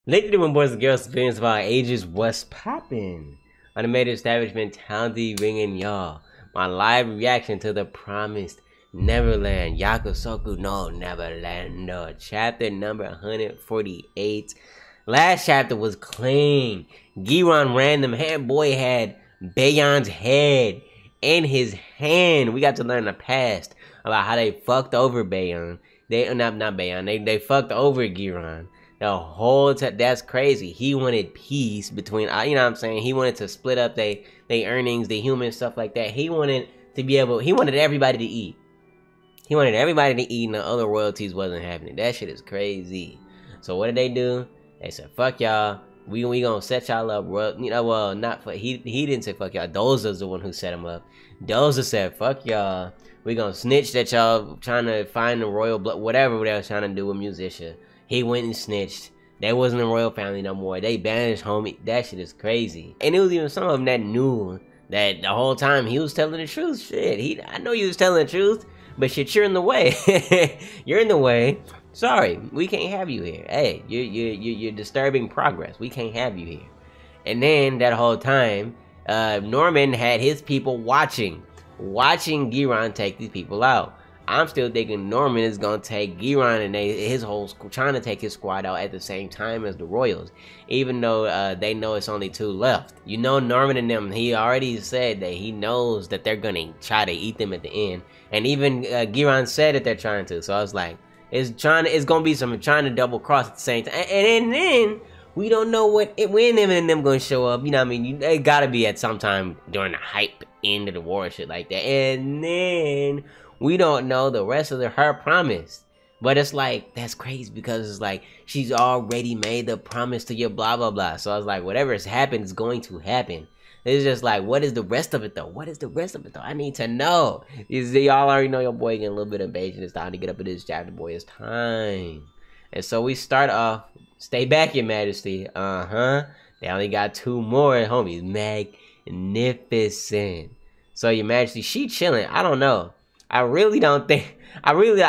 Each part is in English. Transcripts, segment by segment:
Lately, when boys and girls experience about ages, what's poppin'? Animated establishment, Townzie ringing y'all. My live reaction to the promised Neverland, Yaksoku no Neverland, chapter number 148. Last chapter was clean. Giron random head boy had Bayon's head in his hand. We got to learn the past about how they fucked over Bayon. Not Bayon. They fucked over Giron. The whole time, that's crazy. He wanted peace between, you know what I'm saying? He wanted to split up they earnings, the human stuff like that. He wanted to be able, he wanted everybody to eat. He wanted everybody to eat and the other royalties wasn't happening. That shit is crazy. So what did they do? They said, fuck y'all. We gonna set y'all up. You know, well, not for, he didn't say fuck y'all. Doza's the one who set him up. Doza said, fuck y'all. We gonna snitch that y'all trying to find the royal blood, whatever they was trying to do with Musician. He went and snitched. They wasn't a royal family no more. They banished homie. That shit is crazy. And it was even some of them that knew that the whole time he was telling the truth. Shit, I know you was telling the truth, but shit, you're in the way. You're in the way. Sorry, we can't have you here. Hey, you're disturbing progress. We can't have you here. And then that whole time, Norman had his people watching Giron take these people out. I'm still thinking Norman is gonna take Giron and his whole trying to take his squad out at the same time as the Royals, even though they know it's only 2 left. You know, Norman and them, he already said that he knows that they're gonna try to eat them at the end, and even Giron said that they're trying to. So I was like, it's gonna be some trying to double cross at the same time, and then we don't know when them and them gonna show up. You know what I mean? They gotta be at some time during the hype end of the war, shit like that, and then we don't know the rest of her promise. But it's like, that's crazy because it's like, she's already made the promise to you, blah, blah, blah. So I was like, whatever has happened is going to happen. It's just like, what is the rest of it though? What is the rest of it though? I need to know. Y'all already know your boy getting a little bit impatient. It's time to get up in this chapter, boy. It's time. And so we start off, stay back, your majesty. They only got 2 more, homies. Magnificent. So your majesty, she chilling. I don't know. I really don't think, I really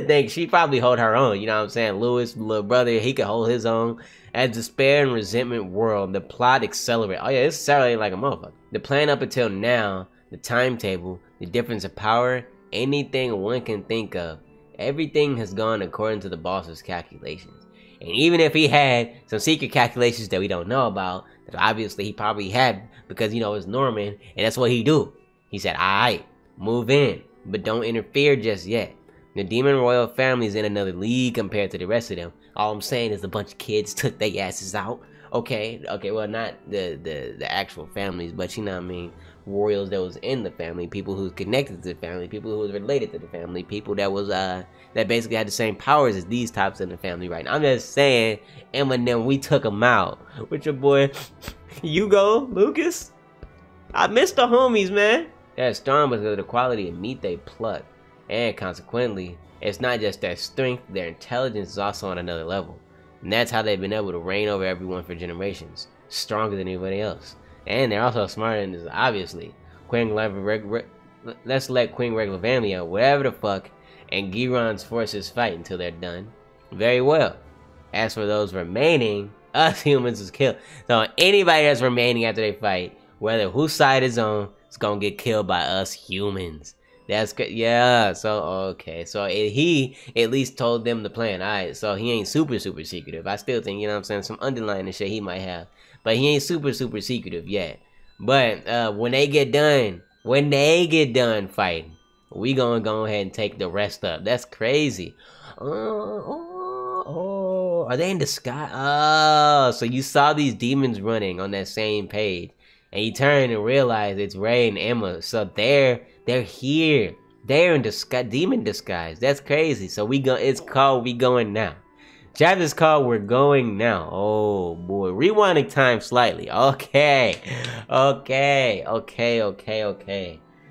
think she probably hold her own, you know what I'm saying? Louis, little brother, he could hold his own. As despair and resentment world, the plot accelerate. Oh yeah, it's accelerating like a motherfucker. The plan up until now, the timetable, the difference of power, anything one can think of, everything has gone according to the boss's calculations. And even if he had some secret calculations that we don't know about, that obviously he probably had because, you know, it's Norman, and that's what he do. He said, alright, move in, but don't interfere just yet. The Demon Royal family is in another league compared to the rest of them. All I'm saying is a bunch of kids took their asses out. Okay, well, not the actual families, but you know what I mean, royals that was in the family, people who's connected to the family, people who was related to the family, people that was that basically had the same powers as these types in the family right now. I'm just saying, Eminem, we took them out. With your boy, Hugo, Lucas. I missed the homies, man. They're strong because of the quality of meat they pluck. And consequently, it's not just their strength, their intelligence is also on another level. And that's how they've been able to reign over everyone for generations. Stronger than anybody else. And they're also smarter than this, obviously. Let's let Queen Reglavamia, whatever the fuck, and Giron's forces fight until they're done. Very well. As for those remaining, us humans is killed. So anybody that's remaining after they fight, whether whose side is on, is gonna get killed by us humans. That's good. Yeah, so okay, so he at least told them the plan. Alright, so he ain't super secretive. I still think, you know what I'm saying, some underlying shit he might have, but he ain't super secretive yet. But when they get done fighting, we gonna go ahead and take the rest up. That's crazy. Are they in disguise? Oh, so you saw these demons running on that same page, and you turn and realize it's Ray and Emma. So they're here. They're in disguise, demon disguise. That's crazy. So it's called We Going Now. Chapter's called We're Going Now. Oh boy. Rewinding time slightly. Okay.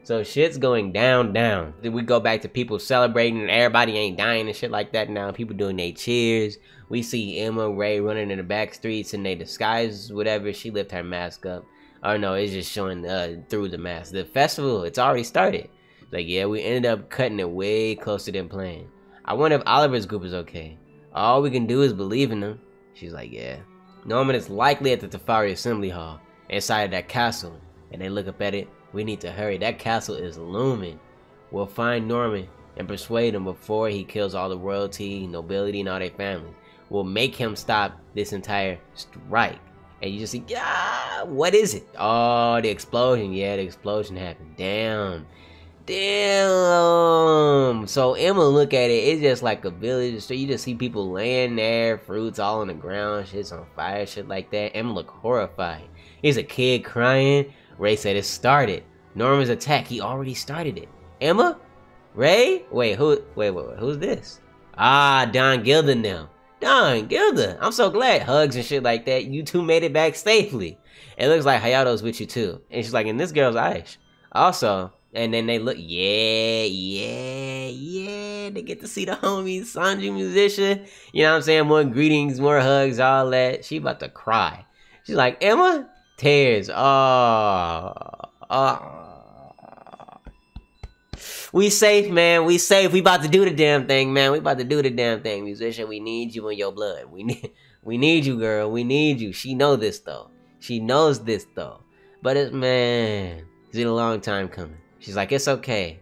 So shit's going down. Then we go back to people celebrating and everybody ain't dying and shit like that now. People doing their cheers. We see Emma, Ray running in the back streets in their disguises, whatever. She lift her mask up. Oh no, it's just showing through the mask. The festival, it's already started. Like, yeah, we ended up cutting it way closer than planned. I wonder if Oliver's group is okay. All we can do is believe in them. She's like, yeah. Norman is likely at the Tefari Assembly Hall, inside of that castle. And they look up at it. We need to hurry. That castle is looming. We'll find Norman and persuade him before he kills all the royalty, nobility, and all their families. We'll make him stop this entire strike. And you just see, yeah, what is it? Oh, the explosion. Yeah, the explosion happened. Damn. So Emma look at it, it's just like a village. So you just see people laying there, fruits all on the ground, shit's on fire, shit like that. Emma look horrified. Here's a kid crying. Ray said it started. Norman's attack, he already started it. Emma? Ray? Wait, who's this? Ah, Don Gilda now. Don Gilda, I'm so glad. Hugs and shit like that. You two made it back safely. It looks like Hayato's with you too. And she's like, and this girl's Aish. Also, and then they look, yeah, they get to see the homies, Sanji musician. You know what I'm saying? More greetings, more hugs, all that. She about to cry. She's like, Emma? Tears. We safe, man. We safe. We about to do the damn thing, man. We about to do the damn thing, musician. We need you in your blood. We need you, girl. We need you. She know this though. She knows this though. But it's, man, it's been a long time coming. She's like, it's okay.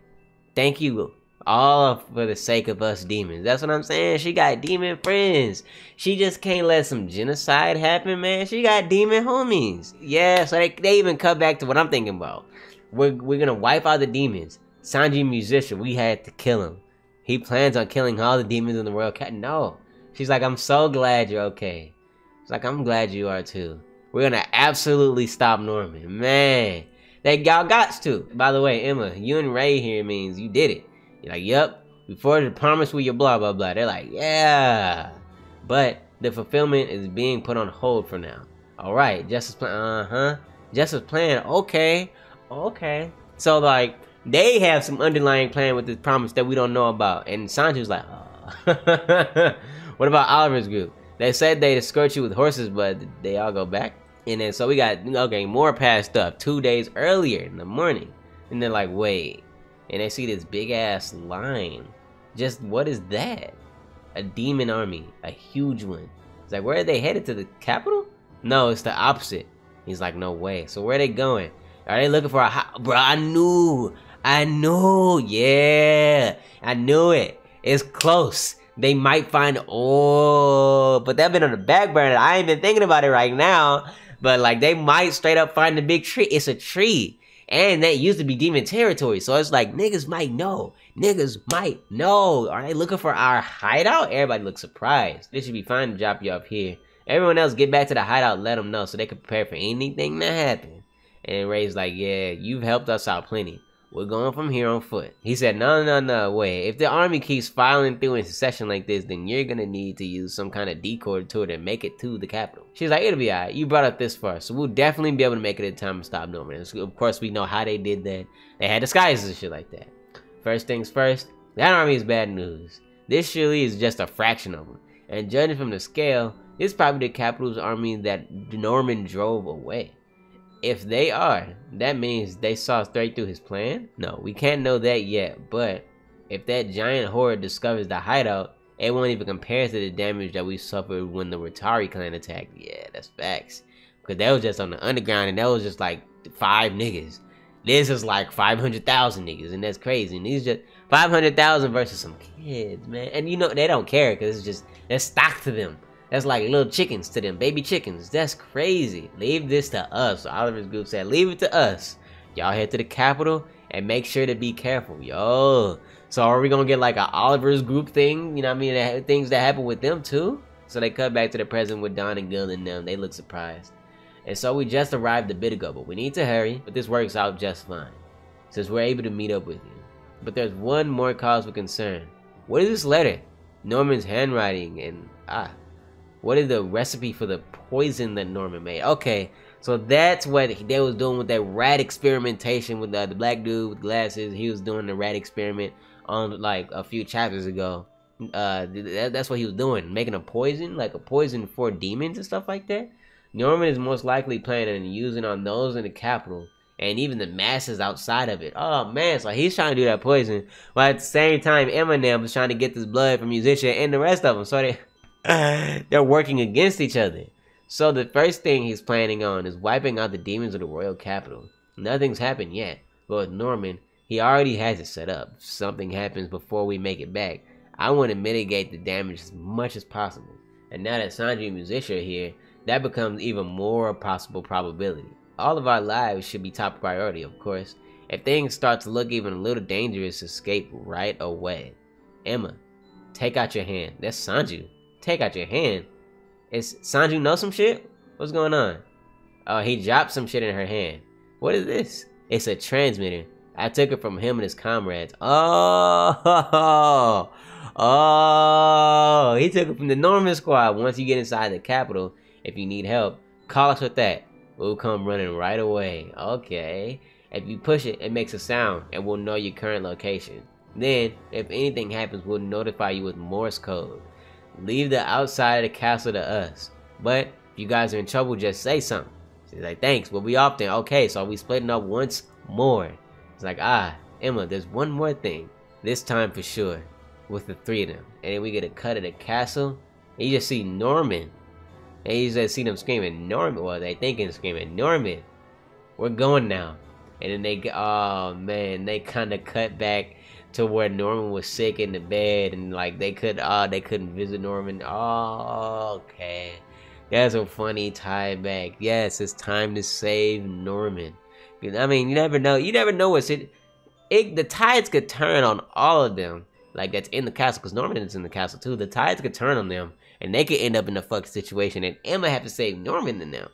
Thank you all for the sake of us demons. That's what I'm saying. She got demon friends. She just can't let some genocide happen, man. She got demon homies. Yeah, so they even cut back to what I'm thinking about. We're gonna wipe out the demons. Sanji musician, we had to kill him. He plans on killing all the demons in the world. No. She's like, I'm so glad you're okay. She's like, I'm glad you are too. We're gonna absolutely stop Norman. Man. Y'all got to. By the way, Emma, you and Ray here means you did it. You're like, yep. Before the promise with your blah, blah, blah. They're like, yeah. But the fulfillment is being put on hold for now. Alright, Justice plan. Justice plan. Okay. So, like, they have some underlying plan with this promise that we don't know about. And Sanji's like, oh. What about Oliver's group? They said they'd escort you with horses, but they all go back. And then so we got, okay, more past stuff 2 days earlier in the morning. And they're like, wait. And they see this big ass line. Just, what is that? A demon army. A huge one. It's like, where are they headed? To the capital? No, it's the opposite. He's like, no way. So where are they going? Are they looking for a bro, I knew. Yeah. I knew it. It's close. They might find, but they've been on the back burner. I ain't been thinking about it right now. But like, they might straight up find the big tree. It's a tree. And that used to be demon territory. So it's like, niggas might know. Are they looking for our hideout? Everybody looks surprised. This should be fine to drop you off here. Everyone else get back to the hideout, let them know so they can prepare for anything that happen. And Ray's like, yeah, you've helped us out plenty. We're going from here on foot. He said, no, wait. If the army keeps filing through in succession like this, then you're gonna need to use some kind of decoy tour to make it to the capital. She's like, it'll be alright. You brought up this far, so we'll definitely be able to make it in time to stop Norman. And of course, we know how they did that. They had disguises and shit like that. First things first, that army is bad news. This surely is just a fraction of them. And judging from the scale, this is probably the capital's army that Norman drove away. If they are, that means they saw straight through his plan? No, we can't know that yet, but if that giant horde discovers the hideout, it won't even compare to the damage that we suffered when the Ratari clan attacked. Yeah, that's facts. Because that was just on the underground, and that was just like 5 niggas. This is like 500,000 niggas, and that's crazy. And these just 500,000 versus some kids, man. And you know, they don't care, because it's just, that's stock to them. That's like little chickens to them, baby chickens. That's crazy. Leave this to us. So Oliver's group said, leave it to us. Y'all head to the capital and make sure to be careful. Yo. So are we gonna get like an Oliver's group thing? You know what I mean? Things that happen with them too? So they cut back to the present with Don and Gil and them. They look surprised. And so we just arrived a bit ago, but we need to hurry. But this works out just fine, since we're able to meet up with you. But there's one more cause for concern. What is this letter? Norman's handwriting and what is the recipe for the poison that Norman made? Okay, so that's what they was doing with that rat experimentation with the black dude with glasses. He was doing the rat experiment on like a few chapters ago. That's what he was doing, making a poison, like a poison for demons and stuff like that. Norman is most likely planning on using on those in the capital and even the masses outside of it. Oh man, so he's trying to do that poison, while at the same time Eminem was trying to get this blood from musician and the rest of them. So They're working against each other. So the first thing he's planning on is wiping out the demons of the royal capital. Nothing's happened yet, but with Norman, he already has it set up. If something happens before we make it back, I want to mitigate the damage as much as possible. And now that Sanji and Musician are here, that becomes even more a possible probability. All of our lives should be top priority, of course. If things start to look even a little dangerous, escape right away. Emma, take out your hand. That's Sanju. Take out your hand. Is Sanju know some shit? What's going on? Oh, he dropped some shit in her hand. What is this? It's a transmitter. I took it from him and his comrades. Oh, he took it from the Norman squad. Once you get inside the capital, if you need help, call us with that. We'll come running right away. Okay. If you push it, it makes a sound and we'll know your current location. Then, if anything happens, we'll notify you with Morse code. Leave the outside of the castle to us. But if you guys are in trouble, just say something. She's like, thanks, we'll be off then. Okay, so we splitting up once more. It's like, Emma, there's one more thing. This time for sure. With the three of them. And then we get a cut of the castle. And you just see Norman. And you just see them screaming, Norman. Well, they thinking screaming, Norman. We're going now. And then they, oh man, they kind of cut back to where Norman was sick in the bed, and like they couldn't visit Norman. Oh, okay, that's a funny tie back. Yes, it's time to save Norman. I mean, you never know. You never know what's it. The tides could turn on all of them. Like that's in the castle, because Norman is in the castle too. The tides could turn on them, and they could end up in a fucked situation, and Emma have to save Norman in them.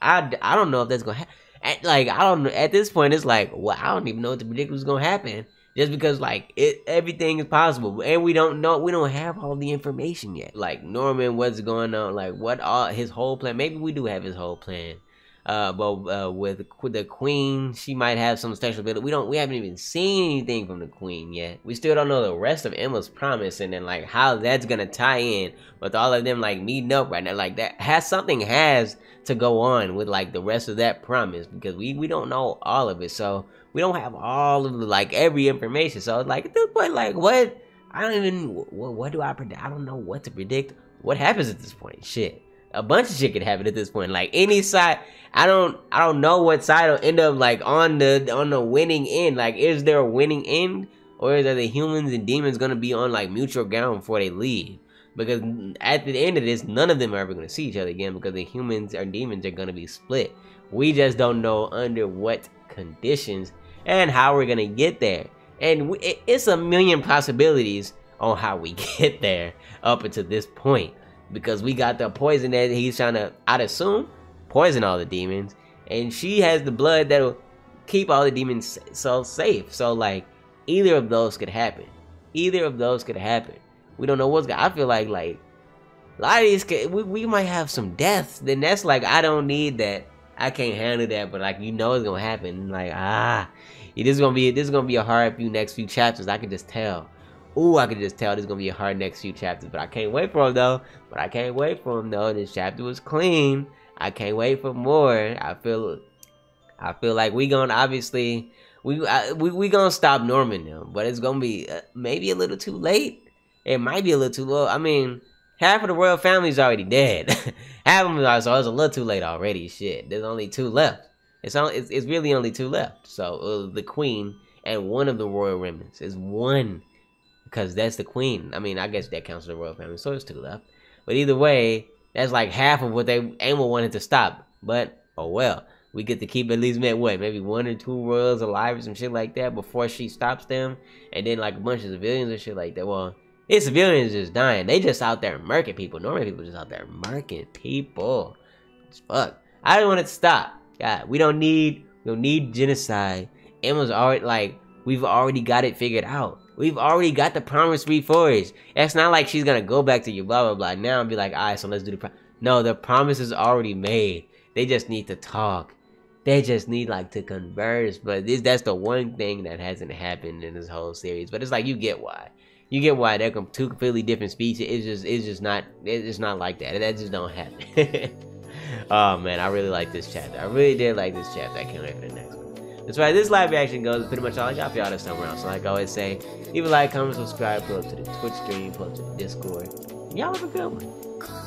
I don't know if that's gonna happen. Like I don't know. At this point, it's like, well, I don't even know what to predict was gonna happen. Just because, like, everything is possible. And we don't know, we don't have all the information yet. Like, Norman, what's going on, like, what all, his whole plan. Maybe we do have his whole plan. But with the queen, she might have some special ability. We haven't even seen anything from the queen yet. We still don't know the rest of Emma's promise. And then, like, how that's gonna tie in with all of them, like, meeting up right now. Like, that has to go on with, like, the rest of that promise. Because we don't know all of it. So we don't have all of the, like, every information. So it's like, at this point, like, what? I don't even, what do I predict? I don't know what to predict. What happens at this point? Shit. A bunch of shit could happen at this point. Like, any side, I don't know what side will end up, like, on the winning end. Like, is there a winning end? Or are the humans and demons gonna be on, like, mutual ground before they leave? Because at the end of this, none of them are ever gonna see each other again, because the humans or demons are gonna be split. We just don't know under what conditions and how we're gonna get there. And it's a million possibilities on how we get there up until this point, because we got the poison that he's trying to, I'd assume, poison all the demons, and she has the blood that'll keep all the demons so safe. So like, either of those could happen. Either of those could happen. We don't know what's gonna. I feel like a lot of these we might have some deaths. Then that's like, I don't need that. I can't handle that. But like, you know it's gonna happen. Like, this is gonna be a hard next few chapters. I can just tell. Ooh, I can just tell this is gonna be a hard next few chapters. But I can't wait for them though. This chapter was clean. I can't wait for more. I feel like we gonna obviously we gonna stop Norman now, but it's gonna be maybe a little too late. It might be a little too low. I mean, half of the royal family's already dead. Half of them are, so it's a little too late already. Shit, there's only 2 left. It's really only 2 left. So the queen and one of the royal remnants is 1, because that's the queen. I mean, I guess that counts as the royal family, so it's 2 left. But either way, that's like half of what Emma wanted to stop. But oh well, we get to keep at least maybe 1 or 2 royals alive or some shit like that before she stops them, and then like a bunch of civilians and shit like that. Well, these civilians just dying. They just out there murking people. Normal people just out there murking people. It's fuck. I don't want it to stop. God, we don't need genocide. Emma's already, like, we've already got it figured out. We've already got the promise reforged. It's not like she's gonna go back to you blah blah blah now and be like, alright, so let's do the promise. No, the promise is already made. They just need to talk. They just need, like, to converse. But that's the one thing that hasn't happened in this whole series. But it's like, you get why. You get why they're 2 completely different species. It's just not like that. That just don't happen. Oh man, I really like this chapter. I really did like this chapter. I can't wait for the next one. That's right. This live reaction goes pretty much all I got for y'all this time around. So like I always say, leave a like, comment, subscribe, pull up to the Twitch stream, pull up to the Discord. Y'all have a good one.